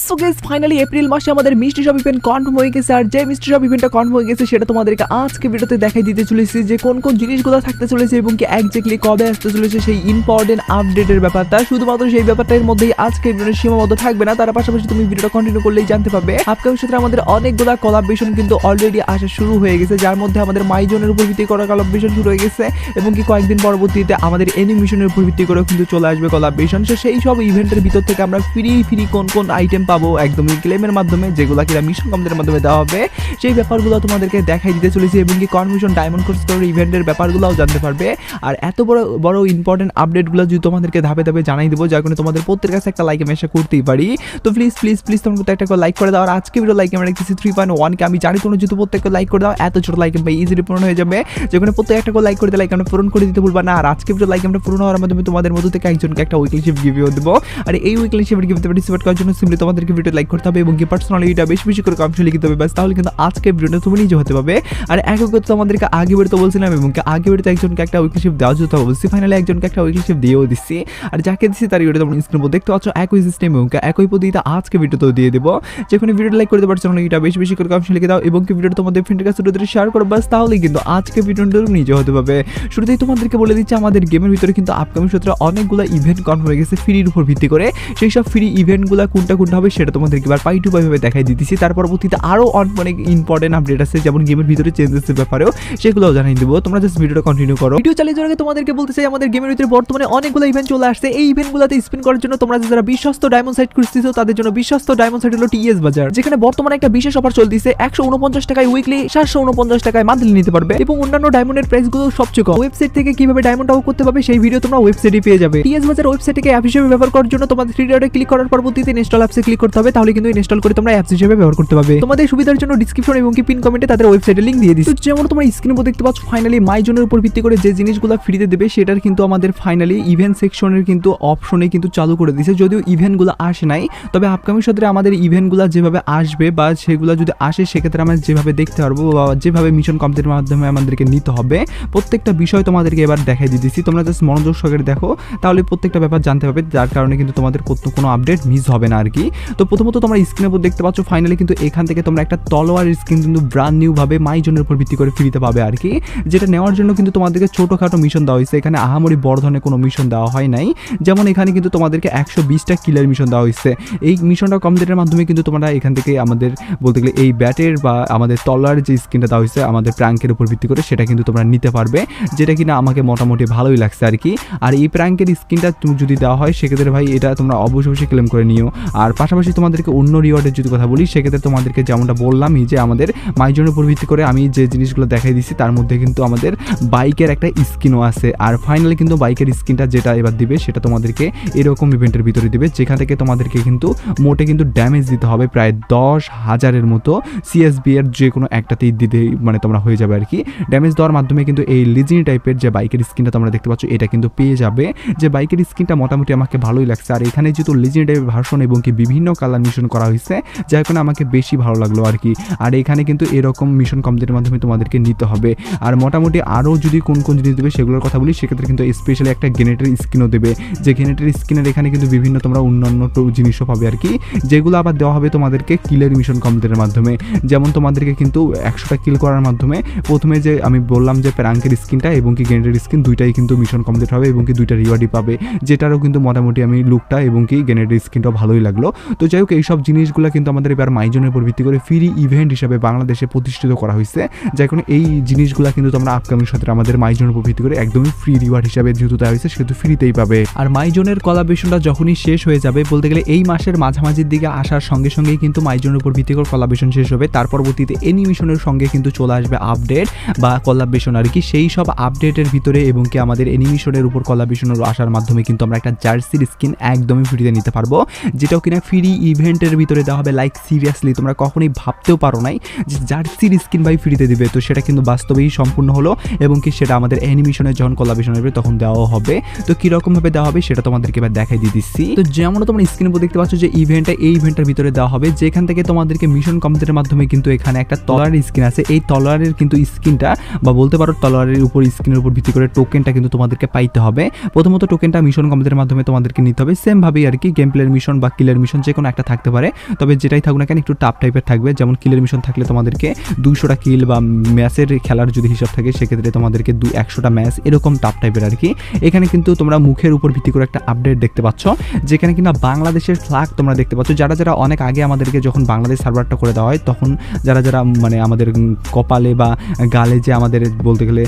So guys finally April মাসে আমাদের মিষ্টি শপ ইভেন্ট কনফার্ম হয়ে গেছে। আর যে মিষ্টি শপ ইভেন্টটা কনফার্ম হয়ে গেছে সেটা তোমাদেরকে আজকে ভিডিওতে দেখাই দিতে চলেছি যে কোন কোন জিনিসগুলো থাকতে চলেছে এবং কি এক্স্যাক্টলি কবে আসতে চলেছে সেই ইম্পর্টেন্ট আপডেটের ব্যাপারটা। শুধুমাত্র সেই ব্যাপারটার মধ্যেই আজকে ভিডিও সীমাবদ্ধ থাকবে না, তার পাশাপাশি তুমি ভিডিওটা কন্টিনিউ করলেই জানতে পারবে আপকামিং সাথে আমাদের অনেকগুলো কোলাবোরেশন কিন্তু অলরেডি আসা শুরু হয়ে গেছে, যার মধ্যে আমাদের মাইজনের উপর ভিত্তি করা কোলাবোরেশন শুরু হয়ে গেছে এবং কি কয়েকদিন পরবর্তীতে আমাদের অ্যানিমেশনের উপর ভিত্তি করে কিন্তু চলে আসবে কোলাবোরেশন। সেই সব ইভেন্টের ভিতর থেকে আমরা ফ্রি কোন কোন আইটেম পাবো একদমই ক্লেমের মাধ্যমে, যেগুলো কিনা মিশন কমপ্লিটের মাধ্যমে দেওয়া হবে, সেই ব্যাপারগুলো তোমাদেরকে দেখাই দিতে চলেছি এবং কি কনফিউশন ডায়মন্ড কোর্স ইভেন্টের ব্যাপারগুলোও জানতে পারবে। আর এত বড় ইম্পর্টেন্ট আপডেটগুলো যদি তোমাদেরকে ধাপে ধাপে জানাই দেবো, যার কারণে তোমাদের প্রত্যেকের কাছে একটা লাইক আমি আশা করতেই পারি। তো প্লিজ তোমরা একটা করে লাইক করে দাও। আর আজকে ভিডিও লাইক আমরা রেখেছি 3.1 কে। আমি জানি তোমরা যদি প্রত্যেককে লাইক করে দাও এত ছোট লাইক ভাই ইজিলি পূরণ হয়ে যাবে, যেখানে প্রত্যেক একটা করে লাইক করে দিলে লাইক আমরা পূরণ করে দিতে ভুলবা না। আর আজকে ভিডিও লাইক আমরা পূরণ হওয়ার মাধ্যমে তোমাদের মধ্যে থেকে একজনকে একটা উইকলি শিপ গিভও দেবো। আর এই উইকলি শিপের গিভতে পার্টিসিপেট করার জন্য সিম্পলি তোমাদেরকে ভিডিও লাইক করতে হবে এবং কি পার্সোনালি এটা বেশি করে কমেন্টে লিখতে হবে, বাস তাহলে কিন্তু আজকে ভিডিওটা তুমি নিজে হতে পারবে। আর একই কথা তোমাদেরকে আগে বেরোতে বলছিলাম এবং কি আগে বেরোতে একজনকে একটা উইকলি শিপ দেওয়া যেতে বলছি, ফাইনালি একজনকে একটা উইকলি শিপ দিয়েও দিচ্ছি। আর যাকে দিচ্ছি তার ভিডিও তোমরা স্ক্রিনের উপর দেখতে পাচ্ছ একই সিস্টেম এবং একই পদ্ধতিতে আজকে ভিডিওতেও দিয়ে দেবো, যেখানে ভিডিও লাইক করতে পারছো না এটা বেশি করে কমেন্টে লিখে দাও এবং কি ভিডিওটা তোমাদের ফ্রেন্ডের কাছে শেয়ার করো, বাস তাহলে কিন্তু আজকে ভিডিওটা নিজে হতে পারবে। শুরুতেই তোমাদেরকে বলে দিচ্ছি আমাদের গেমের ভিতরে কিন্তু আপকামিং সূত্রে অনেকগুলো ইভেন্ট কনফার্ম হয়ে গেছে ফ্রির উপর ভিত্তি করে। সেই সব ফ্রি ইভেন্টগুলো কোনটা হবে সেটা তোমাদেরকে এবার পাই টু পাই ভাবে দেখাই দিতেছি। তার পরবর্তীতে আরও অনেক ইম্পর্টেন্ট আপডেট আছে, যেমন গেমের ভিতরে চেঞ্জেসের ব্যাপারেও, সেগুলোও জানাই দেবো। তোমরা জাস্ট ভিডিওটা কন্টিনিউ করো। ভিডিও চালিয়ে যাওয়ার আগে তোমাদেরকে বলতে চাই আমাদের গেমের ভিতরে বর্তমানে অনেকগুলো ইভেন্ট চলে আসছে। এই ইভেন্টগুলোতে স্পিন করার জন্য তোমরা যারা বিশ্বস্ত ডায়মন্ড সাইট খুঁজতেছো তাদের জন্য বিশ্বস্ত ডায়মন্ড সাইট হলো টিএস বাজার, যেখানে বর্তমানে একটা বিশেষ অফার চলতেছে। 149 টাকায় উইকলি, 749 টাকায় মান্থলি নিতে পারবে এবং অন্যান্য ডায়মন্ডের প্রাইসগুলো সবচেয়ে কম। ওয়েবসাইট থেকে কিভাবে ডায়মন্ড আউট করতে পারবে সেই ভিডিও তোমরা ওয়েবসাইটে পেয়ে যাবে। টিএস বাজার ওয়েবসাইটকে অ্যাপ হিসেবে ব্যবহার করার জন্য তোমাদের থ্রি ডটে ক্লিক করার পরবর্তীতে ইনস্টল অ্যাপসে ক্লিক করতে হবে, তাহলে কিন্তু ইনস্টল করে তোমরা অ্যাপস হিসেবে ব্যবহার করতে পারবে। তোমাদের সুবিধার জন্য ডিসক্রিপশন এবং কি পিন কমেন্টে তাদের ওয়েবসাইটের লিংক দিয়ে দিচ্ছি। যেমন তোমরা স্ক্রিনে উপর দেখতে পাচ্ছ ফাইনালি মাইজনের উপর ভিত্তি করে যে জিনিসগুলো ফ্রিতে দেবে সেটার কিন্তু আমাদের ফাইনালি ইভেন্ট সেকশনের কিন্তু অপশনে কিন্তু চালু করে দিয়েছে। যদিও ইভেন্টগুলো আসে নাই, তবে আপকামিং সত্রে আমাদের ইভেন্টগুলো যেভাবে আসবে বা সেগুলো যদি আসে সেক্ষেত্রে আমরা যেভাবে দেখতে পারবো বা যেভাবে মিশন কমপ্লিটের মাধ্যমে আমাদেরকে নিতে হবে প্রত্যেকটা বিষয় তোমাদেরকে এবার দেখাই দিতেছি। তোমরা জাস্ট মনোযোগ সহকারে দেখো, তাহলে প্রত্যেকটা ব্যাপার জানতে পারবে, যার কারণে কিন্তু তোমাদের কোনো আপডেট মিস হবে না আর কি। তো প্রথমত তোমরা স্ক্রিনের উপর দেখতে পাচ্ছ ফাইনালি কিন্তু এখান থেকে তোমরা একটা তলোয়ার স্কিন কিন্তু ব্র্যান্ড নিউ ভাবে মাইজনের উপর ভিত্তি করে ফ্রিতে পাবে আর কি, যেটা নেওয়ার জন্য কিন্তু তোমাদেরকে ছোটোখাটো মিশন দেওয়া হয়েছে। এখানে আহামরি বড় ধরনের কোনো মিশন দেওয়া হয় নাই, যেমন এখানে কিন্তু তোমাদেরকে 120টা কিলের মিশন দেওয়া হয়েছে। এই মিশনটা কমপ্লিটের মাধ্যমে কিন্তু তোমরা এখান থেকে আমাদের বলতে গেলে এই ব্যাটের বা আমাদের তলোয়ারের যে স্কিনটা দেওয়া হয়েছে আমাদের প্র্যাঙ্কের উপর ভিত্তি করে সেটা কিন্তু তোমরা নিতে পারবে, যেটা কিনা আমাকে মোটামুটি ভালোই লাগছে আর কি। আর এই প্র্যাঙ্কের স্কিনটা তুমি যদি দেওয়া হয় সেক্ষেত্রে ভাই এটা তোমরা অবশ্যই ক্লেম করে নিও। আর পাশাপাশি তোমাদেরকে অন্য রিওয়ার্ডের যদি কথা বলি সেক্ষেত্রে তোমাদেরকে যেমনটা বললামই যে আমাদের মাইজনের উপর ভিত্তি করে আমি যে জিনিসগুলো দেখাই দিচ্ছি তার মধ্যে কিন্তু আমাদের বাইকের একটা স্কিনও আছে। আর ফাইনালি কিন্তু বাইকের স্কিনটা যেটা এবার দিবে সেটা তোমাদেরকে এরকম ইভেন্টের ভিতরে দিবে, যেখান থেকে তোমাদেরকে কিন্তু মোটে কিন্তু ড্যামেজ দিতে হবে প্রায় 10,000-এর মতো সিএসবি এর যে কোনো একটাতেই দিতে মানে তোমরা হয়ে যাবে আর কি। ড্যামেজ দেওয়ার মাধ্যমে কিন্তু এই লিজেন্ড টাইপের যে বাইকের স্কিনটা তোমরা দেখতে পাচ্ছ এটা কিন্তু পেয়ে যাবে, যে বাইকের স্কিনটা মোটামুটি আমাকে ভালোই লাগছে। আর এখানে যেহেতু লিজেন্ড টাইপের ভার্সন এবং কি বিভিন্ন কালার মিশন করা হয়েছে যার কারণে আমাকে বেশি ভালো লাগলো আর কি। আর এখানে কিন্তু এরকম মিশন কমপ্লিটের মাধ্যমে তোমাদেরকে নিতে হবে। আর মোটামুটি আরও যদি কোন জিনিস দেবে সেগুলোর কথা বলি সেক্ষেত্রে কিন্তু স্পেশালি একটা গ্রেনেডের স্কিনও দেবে, যে গ্রেনেডের স্কিনের এখানে কিন্তু বিভিন্ন তোমরা অন্যান্য জিনিসও পাবে আর কি, যেগুলো আবার দেওয়া হবে তোমাদেরকে কিলের মিশন কমপ্লিটের মাধ্যমে। যেমন তোমাদেরকে কিন্তু 100টা কিল করার মাধ্যমে প্রথমে যে আমি বললাম যে প্র্যাঙ্কের স্কিনটা এবং কি গ্রেনেডের স্কিন দুইটাই কিন্তু মিশন কমপ্লিট হবে এবং কি দুইটা রিওয়ার্ডই পাবে, যেটারও কিন্তু মোটামুটি আমি লুকটা এবং কি গ্রেনেডের স্কিনটাও ভালোই লাগলো। তো যাই হোক এইসব জিনিসগুলো কিন্তু আমাদের এবার মাইজনের উপর ভিত্তি করে ফ্রি ইভেন্ট হিসাবে বাংলাদেশে প্রতিষ্ঠিত করা হয়েছে, যার কারণে এই জিনিসগুলো কিন্তু তোমরা আপকামিং সাথে আমাদের মাইজনের উপর ভিত্তি করে একদমই ফ্রি রিওয়ার্ড হিসাবে যেহেতু দেওয়া হয়েছে সেহেতু ফ্রিতেই পাবে। আর মাইজনের কোলাবোরেশনটা যখনই শেষ হয়ে যাবে বলতে গেলে এই মাসের মাঝামাঝির দিকে আসার সঙ্গে সঙ্গেই কিন্তু মাইজনের উপর ভিত্তি করে কোলাবোরেশন শেষ হবে, তার পরবর্তীতে অ্যানিমেশনের সঙ্গে কিন্তু চলে আসবে আপডেট বা কোলাবোরেশন আর কি। সেই সব আপডেটের ভিতরে এবং কি আমাদের অ্যানিমেশনের উপর কোলাবোরেশনের আসার মাধ্যমে কিন্তু আমরা একটা জার্সির স্কিন একদমই ফ্রিতে নিতে পারবো, যেটাও কিনা ফ্রি ইভেন্টের ভিতরে দেওয়া হবে। লাইক সিরিয়াসলি তোমরা কখনোই ভাবতেও পারো নাই যে জার্সির স্কিন ভাই ফ্রিতে দিবে, তো সেটা কিন্তু বাস্তবেই সম্পূর্ণ হলো এবং কি সেটা আমাদের অ্যানিমেশনের যখন কোলাবোরেশন হবে তখন দেওয়া হবে। তো কীরকম ভাবে দেওয়া হবে সেটা তোমাদেরকে এবার দেখাই দিয়ে দিচ্ছি। তো যেমন তোমরা স্ক্রিনে উপর দেখতে পাচ্ছ যে ইভেন্টটা এই ইভেন্টের ভিতরে দেওয়া হবে, যেখান থেকে তোমাদেরকে মিশন কমপ্লিটের মাধ্যমে কিন্তু এখানে একটা তলোয়ারের স্কিন আছে। এই তলোয়ারের কিন্তু স্কিনটা বা বলতে পারো তলোয়ারের উপর স্কিনের উপর ভিত্তি করে টোকেনটা কিন্তু তোমাদেরকে পাইতে হবে। প্রথমত টোকেনটা মিশন কমপ্লিটের মাধ্যমে তোমাদেরকে নিতে হবে, সেম ভাবেই আর কি গেম প্লের মিশন বা কিলের মিশন যে কোনো একটা থাকতে পারে, তবে যেটাই থাকুক না কেন একটু টাফ টাইপের থাকবে। যেমন কিলের মিশন থাকলে তোমাদেরকে 200টা কিল বা ম্যাচের খেলার যদি হিসাব থাকে সেক্ষেত্রে তোমাদেরকে 100টা ম্যাচ এরকম টাফ টাইপের আর কি। এখানে কিন্তু তোমরা মুখের উপর ভিত্তি করে একটা আপডেট দেখতে পাচ্ছ, যেখানে কিনা বাংলাদেশের ফ্ল্যাগ তোমরা দেখতে পাচ্ছ। যারা যারা অনেক আগে আমাদেরকে যখন বাংলাদেশ সার্ভারটা করে দেওয়া হয় তখন যারা যারা মানে আমাদের কপালে বা গালে যে আমাদের বলতে গেলে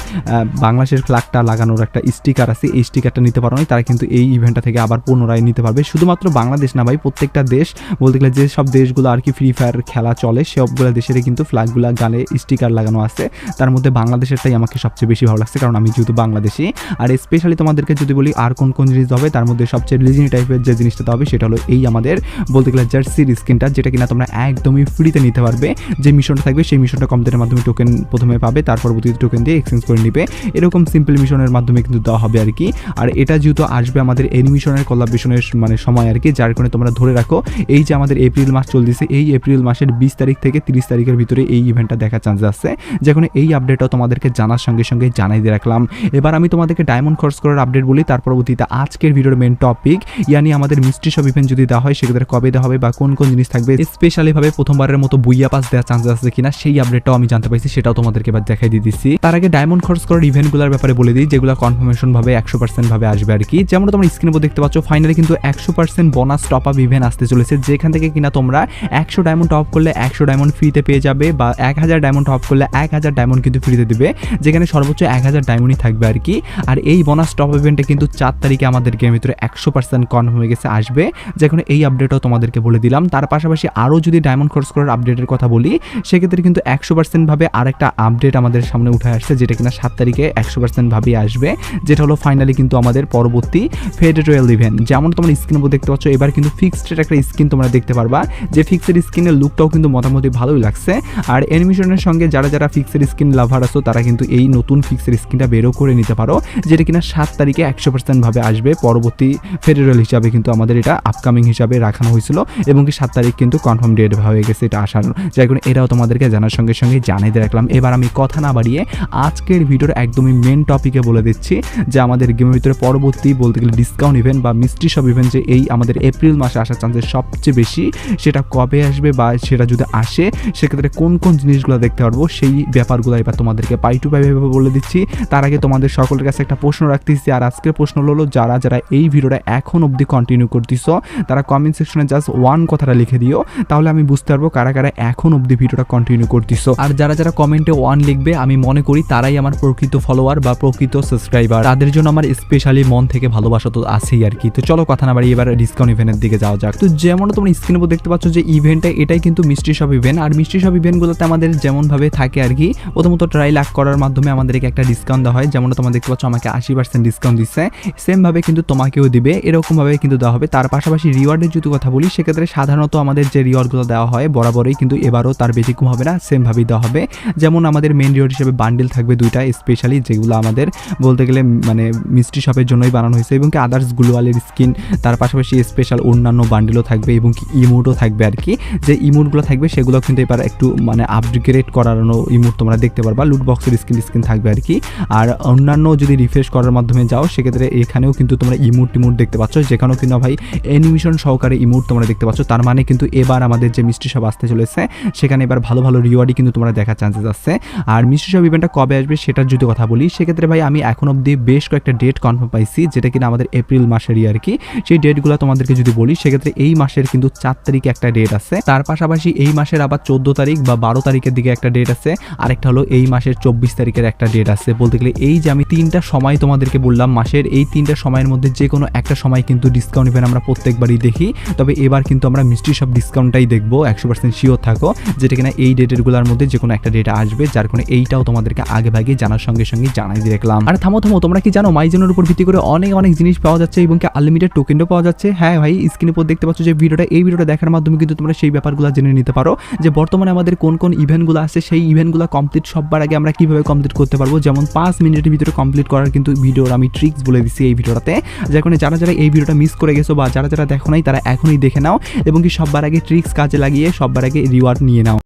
বাংলাদেশের ফ্ল্যাগটা লাগানোর একটা স্টিকার আছে, এই স্টিকারটা নিতে পারো না, তারা কিন্তু এই ইভেন্টটা থেকে আবার পুনরায় নিতে পারবে। শুধুমাত্র বাংলাদেশ না ভাই, প্রত্যেকটা দেশ বলতে গেলে যে সব দেশগুলো আর কি ফ্রি ফায়ার খেলা চলে সবগুলো দেশেরই কিন্তু ফ্ল্যাগগুলো গালে স্টিকার লাগানো আছে। তার মধ্যে বাংলাদেশেরটাই আমাকে সবচেয়ে বেশি ভালো লাগছে, কারণ আমি যেহেতু বাংলাদেশি। আর স্পেশালি তোমাদেরকে যদি বলি আর কোন কোন জিনিস হবে, তার মধ্যে সবচেয়ে লিজেন্ডারি টাইপের যে জিনিসটা হবে সেটা হলো এই আমাদের বলতে গেলে জার্সির স্কিনটা, যেটা কিনা তোমরা একদমই ফ্রিতে নিতে পারবে। যে মিশনটা থাকবে সেই মিশনটা কমপ্লিটের মাধ্যমে টোকেন প্রথমে পাবে, তার পরবর্তীতে টোকেন দিয়ে এক্সচেঞ্জ করে নিবে। এরকম সিম্পল মিশনের মাধ্যমে কিন্তু দেওয়া হবে আর কি। আর এটা যেহেতু আসবে আমাদের অ্যানিমেশনের কোলাবরেশনের মানে সময় আর কি, যার কারণে তোমরা ধরে রাখো এই যে আমাদের এপ্রিল মাস চলতেছে, এই এপ্রিল মাসের 20 তারিখ থেকে 30 তারিখের ভিতরে এই ইভেন্টটা দেখার চান্স আছে। যেখানে এই আপডেটটাও তোমাদেরকে জানার সঙ্গে সঙ্গে জানাই দিয়ে রাখলাম। এবার আমি তোমাদেরকে ডায়মন্ড খরচ করার আপডেট বলি, তার পরবর্তীতে আজকের ভিডিওর মেন টপিক ইয়ানি আমাদের মিস্ট্রি শপ ইভেন্ট যদি দেওয়া হয় সেক্ষেত্রে কবে দেওয়া হবে বা কোন কোন জিনিস থাকবে, স্পেশালি ভাবে প্রথমবারের মতো বুইয়া পাস দেওয়ার চান্স আছে কিনা সেই আপডেটটাও আমি জানতে পাইছি, সেটাও তোমাদেরকে এবার দেখাই দিয়ে দিচ্ছি। তার আগে ডায়মন্ড খরচ করার ইভেন্টগুলোর ব্যাপারে বলে দিই, যেগুলো কনফার্মেশন ভাবে 100% ভাবে আসবে আর কি। যেমন তোমরা স্ক্রিনে উপর দেখতে পাচ্ছ ফাইনালি কিন্তু 100% বোনাস টপ আপ ইভেন্ট আসতে চলেছে, যেখান থেকে কিনা তোমরা 100 ডায়মন্ড টপ করলে 100 ডায়মন্ড ফ্রিতে পেয়ে যাবে, বা 1000 ডায়মন্ড টপ করলে 1000 ডায়মন্ড কিন্তু ফ্রিতে দিবে, যেখানে সর্বোচ্চ 1000 ডায়মন্ডই থাকবে আর কি। আর এই বোনাস টপ ইভেন্টে কিন্তু 4 তারিখে আমাদের গেমের ভিতরে 100% কনফার্ম হয়ে গেছে আসবে, যেখানে এই আপডেটও তোমাদেরকে বলে দিলাম। তার পাশাপাশি আরও যদি ডায়মন্ড খরচ করার আপডেটের কথা বলি সেক্ষেত্রে কিন্তু 100% ভাবে আরেকটা আপডেট আমাদের সামনে উঠে আসছে, যেটা কিনা 7 তারিখে 100% ভাবেই আসবে, যেটা হলো ফাইনালি কিন্তু আমাদের পরবর্তী ফেডেড রয়্যাল ইভেন্ট। যেমন তোমরা স্ক্রিনে দেখতে পাচ্ছ এবার কিন্তু ফিক্সড একটা স্কিন তোমরা দেখতে পারবা, যে ফিক্সড স্কিনের লুকটাও কিন্তু মোটামুটি ভালোই লাগছে। আর অ্যানিমেশনের সঙ্গে যারা যারা ফিক্সড স্কিন লাভার আছো তারা কিন্তু এই নতুন ফিক্সড স্কিনটা বেরো করে নিতে পারো, যেটা কিনা 7 তারিখে 100% ভাবে আসবে। পরবর্তী ফেডেড রয়্যাল হিসাবে কিন্তু আমাদের এটা আপকামিং হিসাবে রাখানো হয়েছিল, এবং কি 7 তারিখ কিন্তু কনফার্ম ডেট হয়ে গেছে এটা আসার, যার কারণে এটাও তোমাদেরকে জানার সঙ্গে সঙ্গে জানিয়ে দিয়ে রাখলাম। এবার আমি কথা না বাড়িয়ে আজকের ভিডিওর একদমই মেন টপিকে বলে দিচ্ছি যে আমাদের গেমের ভিতরে পরবর্তী বলতে গেলে ডিসকাউন্ট ইভেন্ট বা মিস্ট্রি শপ ইভেন্ট যে এই আমাদের এপ্রিল মাসে আসার চান্সেস সবচেয়ে বেশি, সেটা কবে আসবে বা সেটা যদি আসে সেক্ষেত্রে কোন কোন জিনিসগুলো দেখতে পারবো সেই ব্যাপারগুলো এবার তোমাদেরকে পাই টু পাই ভাবে বলে দিচ্ছি। তার আগে তোমাদের সকলের কাছে একটা প্রশ্ন রাখতেছি, আর আজকের প্রশ্ন হলো যারা যারা এই ভিডিওটা এখন অবধি কন্টিনিউ করতেছ তারা কমেন্ট সেকশনে জাস্ট ওয়ান কথাটা লিখে দিও, তাহলে আমি বুঝতে পারবো কারা কারা এখন অবধি ভিডিওটা কন্টিনিউ করতেছ। আর যারা যারা কমেন্টে ওয়ান লিখবে আমি মনে করি তারাই আমার প্রকৃত ফলোয়ার বা প্রকৃত সাবস্ক্রাইবার, তাদের জন্য আমার স্পেশালি মন থেকে ভালোবাসা তো আছেই আর কি। তো চলো কথা না বাড়িয়ে এবার ডিসকাউন্ট ইভেন্টের দিকে যাওয়া যাক। তো যেমন তোমরা স্ক্রিনে উপর দেখতে পাচ্ছ যে ইভেন্টটা এটাই কিন্তু মিস্ট্রি শপ ইভেন্ট, আর মিস্ট্রি শপ ইভেন্টগুলোতে আমাদের যেমন ভাবে থাকে আর কি, প্রথমত ট্রাই লাক করার মাধ্যমে আমাদেরকে একটা ডিসকাউন্ট দেওয়া হয়, যেমন তোমরা দেখতে পাচ্ছ আমাকে 80% ডিসকাউন্ট দিচ্ছে, সেম ভাবে কিন্তু তোমাকেও দিবে, এরকম ভাবে কিন্তু দেওয়া হবে। তার পাশাপাশি রিওয়ার্ডের যদি কথা বলি সেক্ষেত্রে সাধারণত আমাদের যে রিওয়ার্ডগুলো দেওয়া হয় বরাবরই কিন্তু এবারও তার ব্যতিক্রম হবে না, সেম ভাবেই দেওয়া হবে। যেমন আমাদের মেন রিওয়ার্ড হিসেবে বান্ডেল থাকবে 2টা স্পেশালি, যেগুলো আমাদের বলতে গেলে মানে মিস্ট্রি শপের জন্যই বানানো হয়েছে, এবং কি আদার্স গ্লোয়ালের স্কিন, তার পাশাপাশি স্পেশাল অন্যান্য বান্ডেলও থাকবে, এবং কি ইমোটও থাকবে আর কি। যে ইমোটগুলো থাকবে সেগুলো কিন্তু এবার একটু মানে আপগ্রেড করানো ইমোট তোমরা দেখতে পারবা, লুট বক্সের স্কিন থাকবে আর কি। আর অন্যান্য যদি রিফ্রেশ করার মাধ্যমে যাও সেক্ষেত্রে এখানেও কিন্তু তোমরা ইমোট দেখতে পাচ্ছ, যেখানেও কিন্তু ভাই অ্যানিমেশন সহকারে ইমোট তোমরা দেখতে পাচ্ছ। তার মানে কিন্তু এবার আমাদের যে মিস্ট্রি শপ আসতে চলেছে সেখানে এবার ভালো ভালো রিওয়ার্ডই কিন্তু তোমরা দেখার চান্সেস আছে। আর মিস্ট্রি শপ ইভেন্টটা কবে আসবে সেটার যদি কথা বলি সেক্ষেত্রে ভাই আমি এখন অবধি বেশ কয়েকটা ডেট কনফার্ম পাইছি, যেটা কিনা আমাদের এপ্রিল মাসেরই আর কি। সেই ডেটগুলো তোমাদেরকে যদি বলি সেক্ষেত্রে এই মাসের কিন্তু 4 তারিখে একটা ডেট আছে, তার পাশাপাশি এই মাসের আবার 14 তারিখ বা 12 তারিখের দিকে একটা ডেট আছে, আরেকটা হলো এই মাসের 24 তারিখের একটা ডেট আছে। বলতে গেলে এই যে আমি 3টা সময় তোমাদেরকে বললাম মাসের, এই 3টা সময়ের মধ্যে যে কোনো একটা সময় কিন্তু ডিসকাউন্ট ইভেন্ট আমরা প্রত্যেকবারই দেখি, তবে এবার কিন্তু আমরা মিস্ট্রি শপ ডিসকাউন্টটাই দেখবো, 100% শিওর থাকো, যেটা কিনা এই ডেটেরগুলোর মধ্যে যে কোনো একটা ডেট আসবে, যার কারণে এইটাও তোমাদেরকে আগে ভাগে জানার সঙ্গে সঙ্গে জানাই দিয়ে রাখলাম। আর থামো তোমরা কি জানো মাইজনের উপর ভিত্তি করে অনেক অনেক জিনিস পাওয়া যাচ্ছে, এবং কি আনলিমিটেড টোকেনও পাওয়া যাচ্ছে। হ্যাঁ ভাই, স্ক্রিনের উপর দেখতে পাচ্ছ যে এই ভিডিওটা দেখার মাধ্যমে কিন্তু তোমরা সেই ব্যাপারগুলো জেনে নিতে পারো যে বর্তমানে আমাদের কোন কোন ইভেন্টগুলো আছে, সেই ইভেন্টগুলো কমপ্লিট সবার আগে আমরা কিভাবে কমপ্লিট করতে পারবো। যেমন 5 মিনিটের ভিতরে কমপ্লিট করার কিন্তু ভিডিওর আমি ট্রিক্স বলে দিচ্ছি এই ভিডিওটাতে, যার কারণে যারা যারা এই ভিডিওটা মিস করে গেছো বা যারা যারা দেখো নাই তারা এখনই দেখে নাও, এবং কি সবার আগে ট্রিক্স কাজে লাগিয়ে সবার আগে রিওয়ার্ড নিয়ে নাও।